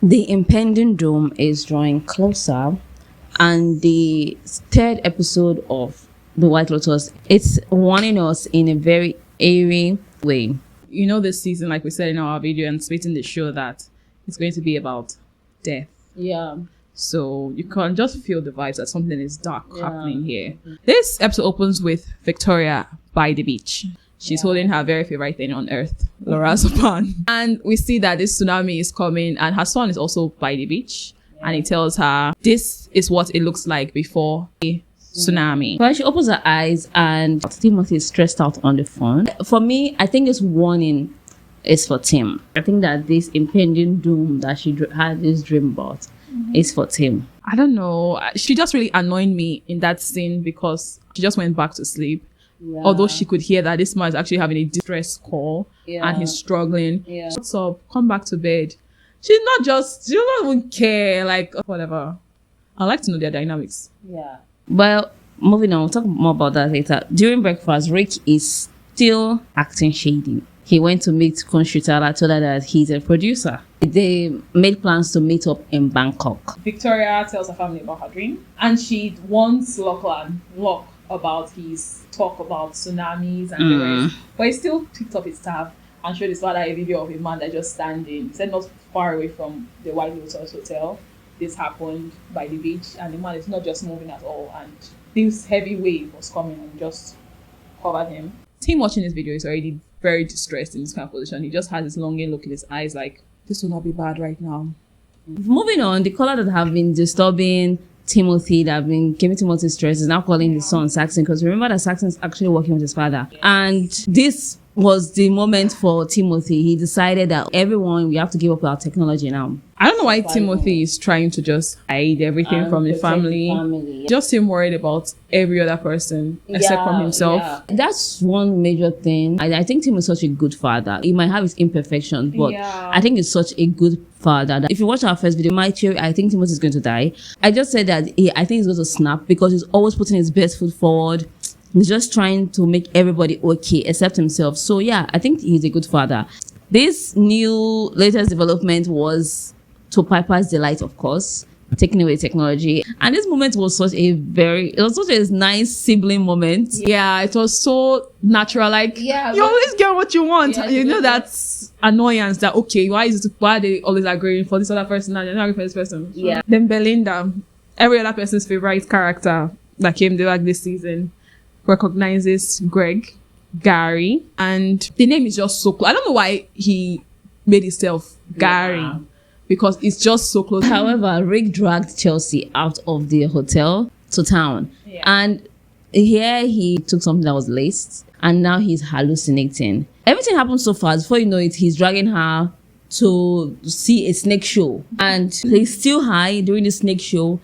The impending doom is drawing closer, and the third episode of the White Lotus, it's warning us in a very eerie way. You know, this season, like we said in our video, anticipating the show, that it's going to be about death. Yeah. So you can just feel the vibes that something is dark happening here. This episode opens with Victoria by the beach. She's holding her very favorite thing on earth, lorazepam. And we see that this tsunami is coming, and her son is also by the beach. And he tells her, this is what it looks like before a tsunami. Well, she opens her eyes and Timothy is stressed out on the phone. For me, I think this warning is for Tim. I think that this impending doom that she had this dream about is for Tim. I don't know. She just really annoyed me in that scene because she just went back to sleep. Yeah. Although she could hear that this man is actually having a distress call and he's struggling. Yeah. What's up? Come back to bed. She doesn't even care. Like, whatever. I'd like to know their dynamics. Yeah. Well, moving on, we'll talk more about that later. During breakfast, Rick is still acting shady. He went to meet Conchita, told her that he's a producer. They made plans to meet up in Bangkok. Victoria tells her family about her dream, and she warns Locke about his talk about tsunamis and the rest. But he still picked up his staff and showed his father a video of a man that just standing. He said not far away from the White Lotus Hotel. This happened by the beach, and the man is not just moving at all. And this heavy wave was coming and just covered him. Tim watching this video is already very distressed in this kind of position. He just has this longing look in his eyes like, this will not be bad right now. Moving on, the caller that have been disturbing Timothy, that have been giving Timothy stress, is now calling his son Saxon, because remember that Saxon is actually working with his father. And this was the moment for Timothy. He decided that everyone, we have to give up our technology now. I don't know why Timothy is trying to just hide everything from the family. Just seem worried about every other person except from himself. Yeah. That's one major thing. I think Tim is such a good father. He might have his imperfections, but I think he's such a good father. If you watch our first video, my theory, I think Timothy is going to die. I just said that I think he's going to snap because he's always putting his best foot forward. He's just trying to make everybody okay except himself. So yeah, I think he's a good father. This new latest development was to Piper's delight, of course, taking away technology. And this moment was such a nice sibling moment. Yeah, it was so natural. Like, you always get what you want. Yeah, you know that's annoyance that, okay, why are they always agreeing for this other person and they're not agreeing for this person? Yeah. Then Belinda, every other person's favorite character that came to like this season, recognizes Gary, and the name is just so close. I don't know why he made himself Gary, because it's just so close. However, Rick dragged Chelsea out of the hotel to town, and here he took something that was laced, and now he's hallucinating. Everything happened so fast. Before you know it, he's dragging her to see a snake show, and he's still high during the snake show.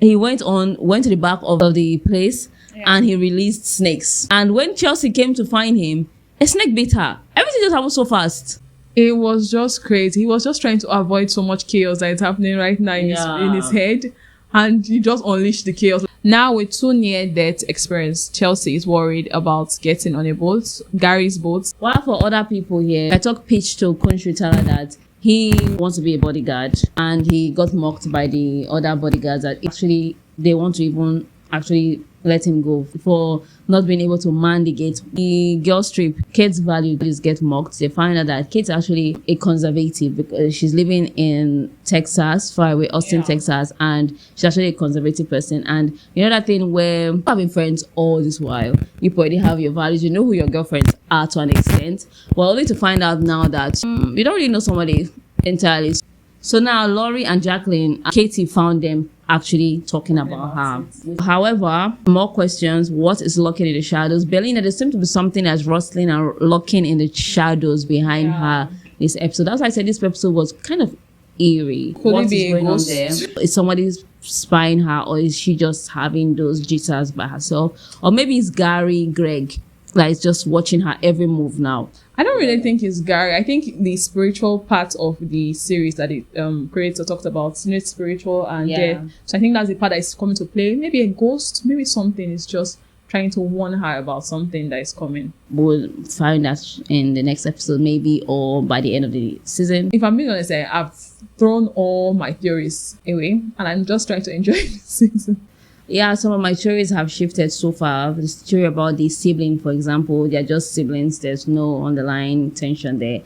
He went to the back of the place. And he released snakes. And when Chelsea came to find him, a snake bit her. Everything just happened so fast. It was just crazy. He was just trying to avoid so much chaos that is happening right now in his head. And he just unleashed the chaos. Now with 2 near-death experience, Chelsea is worried about getting on a boat, Gary's boat. While for other people here, I talk pitch to Conchita that he wants to be a bodyguard. And he got mocked by the other bodyguards that actually they want to even actually let him go for not being able to man the gate. The girls trip, Kate's values get mocked. They find out that Kate's actually a conservative because she's living in Texas, far away, Austin, Texas, and she's actually a conservative person. And you know that thing where having friends all this while, you already have your values, you know who your girlfriends are to an extent. Well, only to find out now that you don't really know somebody entirely. So now Laurie and Jacqueline, Katie found them actually talking about her. However, more questions. What is lurking in the shadows? Belinda, there seems to be something that's rustling and lurking in the shadows behind her this episode. That's why I said this episode was kind of eerie. Could it be going on there? Is somebody spying her, or is she just having those jitters by herself? Or maybe it's Greg, like just watching her every move now. I don't really think it's Gary. I think the spiritual part of the series that the creator talked about, it's spiritual and death. So I think that's the part that is coming to play. Maybe a ghost, maybe something is just trying to warn her about something that is coming. We'll find that in the next episode, maybe, or by the end of the season. If I'm being honest, I've thrown all my theories away and I'm just trying to enjoy this season. Yeah, some of my theories have shifted so far. The theory about the sibling, for example, they're just siblings. There's no underlying tension there.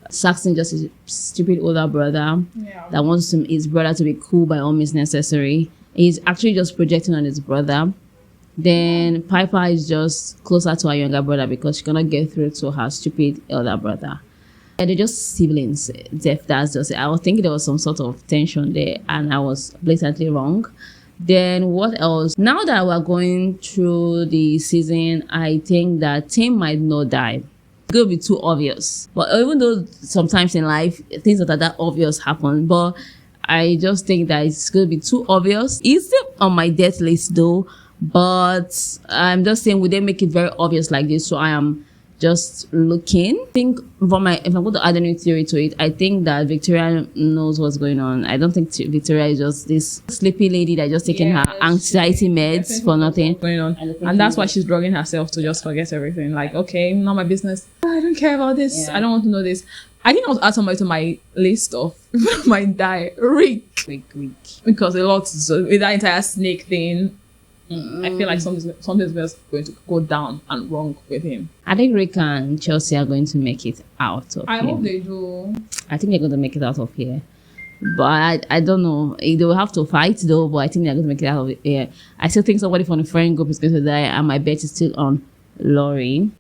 Saxon just a stupid older brother that wants his brother to be cool by all means necessary. He's actually just projecting on his brother. Then Piper is just closer to her younger brother because she cannot get through to her stupid elder brother. And they're just siblings. That's just it. I was thinking there was some sort of tension there and I was blatantly wrong. Then what else? Now that we're going through the season, I think that Tim might not die. It's going to be too obvious. But even though sometimes in life, things that are that obvious happen, but I just think that it's going to be too obvious. It's still on my death list though. But I'm just saying, would they make it very obvious like this? So I am just looking. I think if I'm going to add a new theory to it, I think that Victoria knows what's going on. I don't think Victoria is just this sleepy lady that just taking her anxiety meds for nothing. Going on. And that's why she's drugging herself to just forget everything. Like, okay, not my business. I don't care about this. I don't want to know this. I think I was add somebody to my list of my die. Rick. Because a lot with that entire snake thing. I feel like something's just going to go down and wrong with him. I think Rick and Chelsea are going to make it out of I here. hope they do. I think they're going to make it out of here. But I don't know. They will have to fight though, but I think they're going to make it out of here. I still think somebody from the friend group is going to die, and my bet is still on Laurie.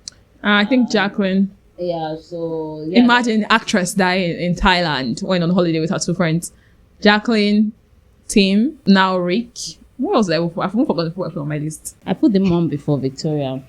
I think Jacqueline. Yeah, so... Yeah. Imagine actress dying in Thailand, went on holiday with her two friends. Jacqueline, Tim, now Rick. What else? I've forgotten to put on my list. I put the mom before Victoria.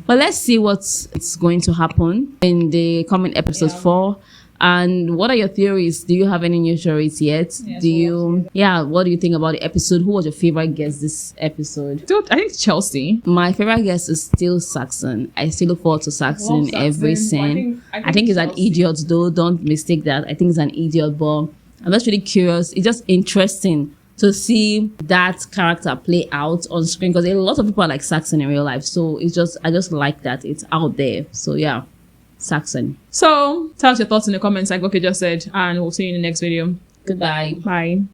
But let's see what's going to happen in the coming episode 4. And what are your theories? Do you have any new theories yet? What do you think about the episode? Who was your favorite guest this episode? I think Chelsea. My favorite guest is still Saxon. I still look forward to Saxon every scene. I think he's an idiot though. Don't mistake that. I think he's an idiot, but I'm just really curious. It's just interesting to see that character play out on screen because a lot of people are like Saxon in real life. So I just like that it's out there. So yeah, Saxon. So tell us your thoughts in the comments like Goki just said, and we'll see you in the next video. Goodbye. Bye.